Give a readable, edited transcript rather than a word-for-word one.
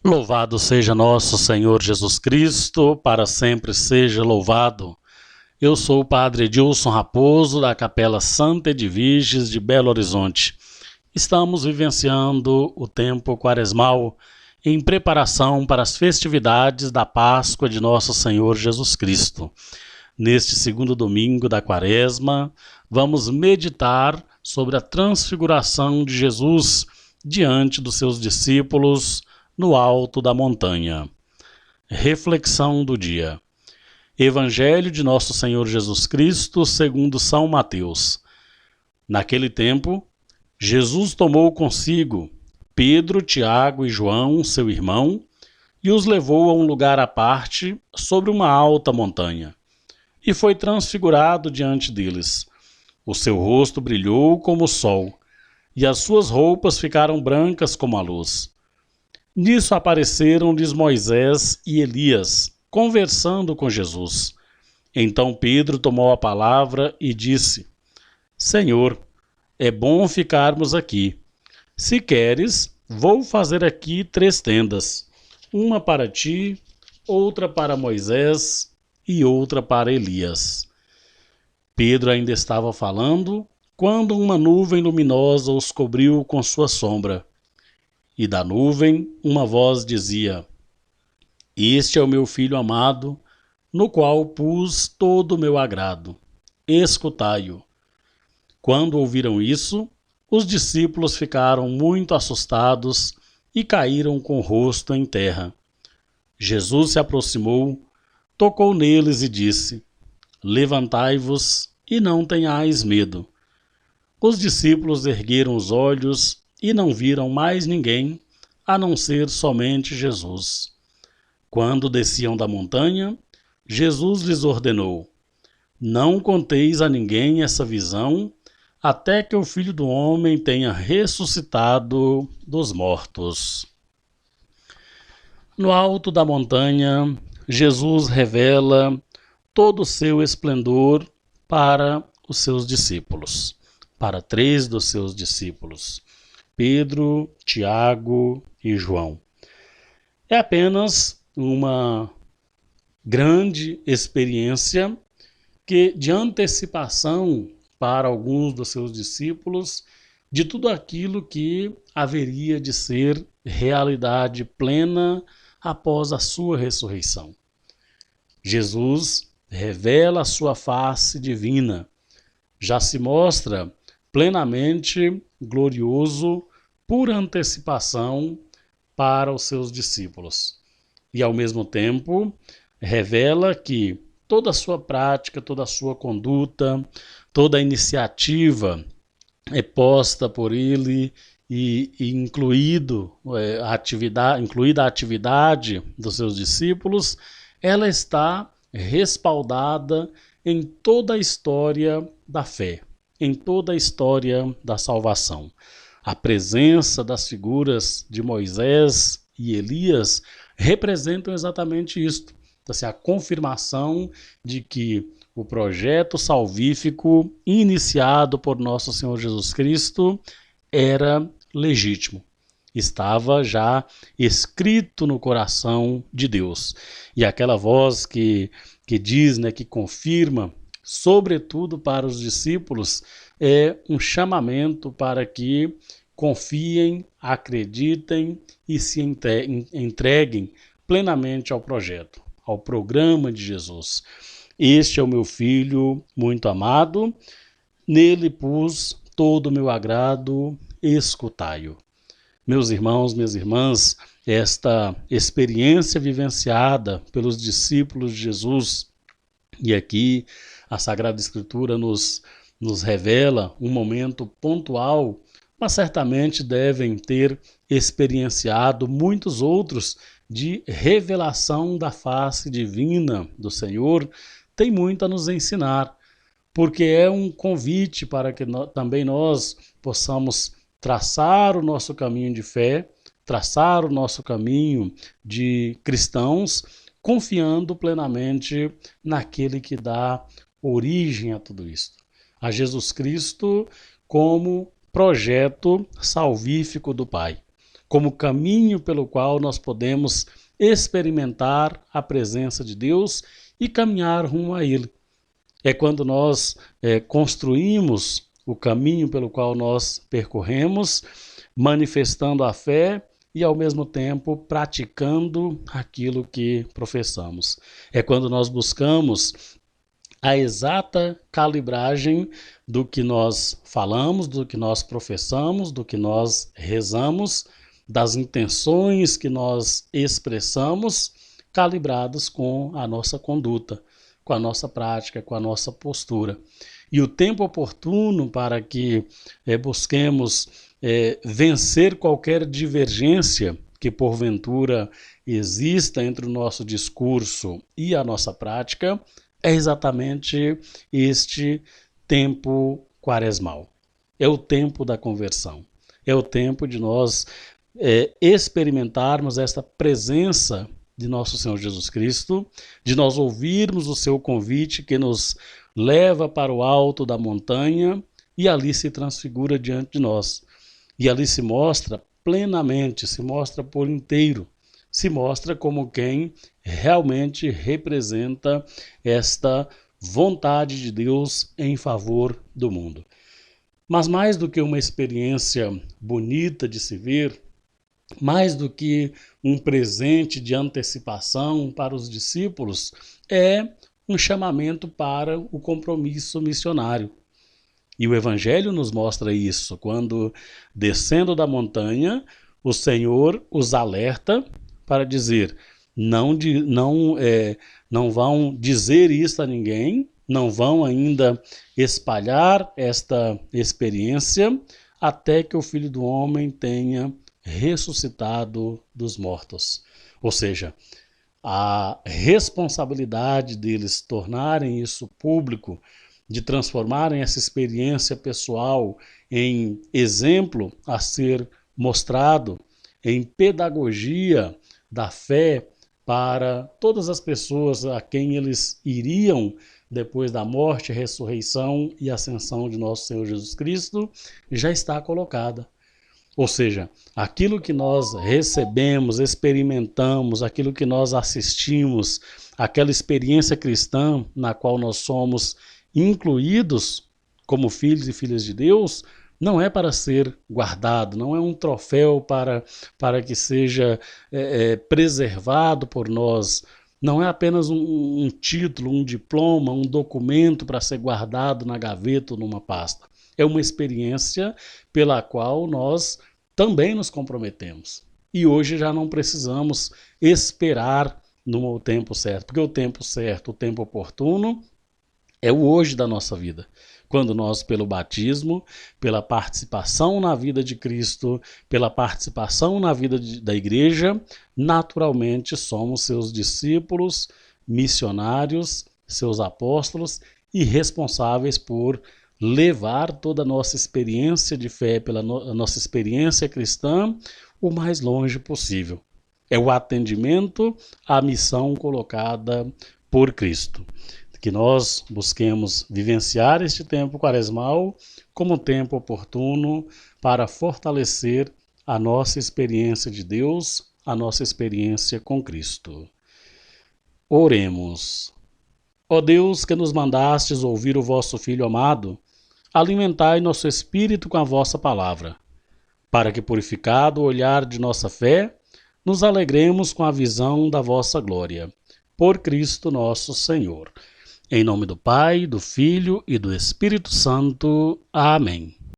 Louvado seja nosso Senhor Jesus Cristo, para sempre seja louvado. Eu sou o Padre Edilson Raposo, da Capela Santa Edviges de Belo Horizonte. Estamos vivenciando o tempo quaresmal em preparação para as festividades da Páscoa de nosso Senhor Jesus Cristo. Neste segundo domingo da Quaresma, vamos meditar sobre a transfiguração de Jesus diante dos seus discípulos no alto da montanha. Reflexão do dia. Evangelho de nosso Senhor Jesus Cristo segundo São Mateus. Naquele tempo, Jesus tomou consigo Pedro, Tiago e João, seu irmão, e os levou a um lugar à parte, sobre uma alta montanha. E foi transfigurado diante deles. O seu rosto brilhou como o sol, e as suas roupas ficaram brancas como a luz. Nisso apareceram-lhes Moisés e Elias, conversando com Jesus. Então Pedro tomou a palavra e disse: Senhor, é bom ficarmos aqui. Se queres, vou fazer aqui 3 tendas, uma para ti, outra para Moisés e outra para Elias. Pedro ainda estava falando, quando uma nuvem luminosa os cobriu com sua sombra. E da nuvem uma voz dizia: Este é o meu filho amado, no qual pus todo o meu agrado. Escutai-o. Quando ouviram isso, os discípulos ficaram muito assustados e caíram com o rosto em terra. Jesus se aproximou, tocou neles e disse: Levantai-vos e não tenhais medo. Os discípulos ergueram os olhos e não viram mais ninguém, a não ser somente Jesus. Quando desciam da montanha, Jesus lhes ordenou: Não conteis a ninguém essa visão, até que o Filho do Homem tenha ressuscitado dos mortos. No alto da montanha, Jesus revela todo o seu esplendor para os seus discípulos, para 3 dos seus discípulos: Pedro, Tiago e João. É apenas uma grande experiência de antecipação para alguns dos seus discípulos de tudo aquilo que haveria de ser realidade plena após a sua ressurreição. Jesus revela a sua face divina, já se mostra plenamente glorioso por antecipação para os seus discípulos. E ao mesmo tempo revela que toda a sua prática, toda a sua conduta, toda a iniciativa é posta por ele e incluída a atividade dos seus discípulos, ela está respaldada em toda a história da fé, em toda a história da salvação. A presença das figuras de Moisés e Elias representam exatamente isto, a confirmação de que o projeto salvífico iniciado por nosso Senhor Jesus Cristo era legítimo. Estava já escrito no coração de Deus. E aquela voz que diz, que confirma, sobretudo para os discípulos, é um chamamento para que confiem, acreditem e se entreguem plenamente ao projeto, ao programa de Jesus. Este é o meu filho muito amado, nele pus todo o meu agrado, escutai-o. Meus irmãos, minhas irmãs, esta experiência vivenciada pelos discípulos de Jesus, e aqui a Sagrada Escritura nos revela um momento pontual, mas certamente devem ter experienciado muitos outros de revelação da face divina do Senhor, tem muito a nos ensinar, porque é um convite para que também nós possamos traçar o nosso caminho de fé, traçar o nosso caminho de cristãos, confiando plenamente naquele que dá origem a tudo isso, a Jesus Cristo como projeto salvífico do Pai. como caminho pelo qual nós podemos experimentar a presença de Deus e caminhar rumo a Ele. É quando nós construímos o caminho pelo qual nós percorremos, manifestando a fé e, ao mesmo tempo, praticando aquilo que professamos. É quando nós buscamos a exata calibragem do que nós falamos, do que nós professamos, do que nós rezamos, das intenções que nós expressamos, calibradas com a nossa conduta, com a nossa prática, com a nossa postura. E o tempo oportuno para que busquemos vencer qualquer divergência que porventura exista entre o nosso discurso e a nossa prática é exatamente este tempo quaresmal. É o tempo da conversão. É o tempo de nós experimentarmos esta presença de nosso Senhor Jesus Cristo, de nós ouvirmos o seu convite que nos leva para o alto da montanha e ali se transfigura diante de nós. E ali se mostra plenamente, se mostra por inteiro, se mostra como quem realmente representa esta vontade de Deus em favor do mundo. Mas mais do que uma experiência bonita de se ver, mais do que um presente de antecipação para os discípulos, é um chamamento para o compromisso missionário. E o Evangelho nos mostra isso, quando, descendo da montanha, o Senhor os alerta para dizer: não vão dizer isso a ninguém, não vão ainda espalhar esta experiência, até que o Filho do Homem tenha ressuscitado dos mortos. Ou seja, a responsabilidade deles tornarem isso público, de transformarem essa experiência pessoal em exemplo a ser mostrado, em pedagogia da fé para todas as pessoas a quem eles iriam depois da morte, ressurreição e ascensão de nosso Senhor Jesus Cristo, já está colocada. Ou seja, aquilo que nós recebemos, experimentamos, aquilo que nós assistimos, aquela experiência cristã na qual nós somos incluídos como filhos e filhas de Deus, não é para ser guardado, não é um troféu para que seja preservado por nós, não é apenas um título, um diploma, um documento para ser guardado na gaveta ou numa pasta. É uma experiência pela qual nós também nos comprometemos. E hoje já não precisamos esperar no tempo certo, porque o tempo certo, o tempo oportuno, é o hoje da nossa vida. Quando nós, pelo batismo, pela participação na vida de Cristo, pela participação na vida da igreja, naturalmente somos seus discípulos, missionários, seus apóstolos e responsáveis por levar toda a nossa experiência de fé, pela nossa experiência cristã, o mais longe possível. É o atendimento à missão colocada por Cristo. Que nós busquemos vivenciar este tempo quaresmal como um tempo oportuno para fortalecer a nossa experiência de Deus, a nossa experiência com Cristo. Oremos. Ó Deus, que nos mandastes ouvir o vosso Filho amado, alimentai nosso espírito com a vossa palavra, para que, purificado o olhar de nossa fé, nos alegremos com a visão da vossa glória. Por Cristo nosso Senhor. Em nome do Pai, do Filho e do Espírito Santo. Amém.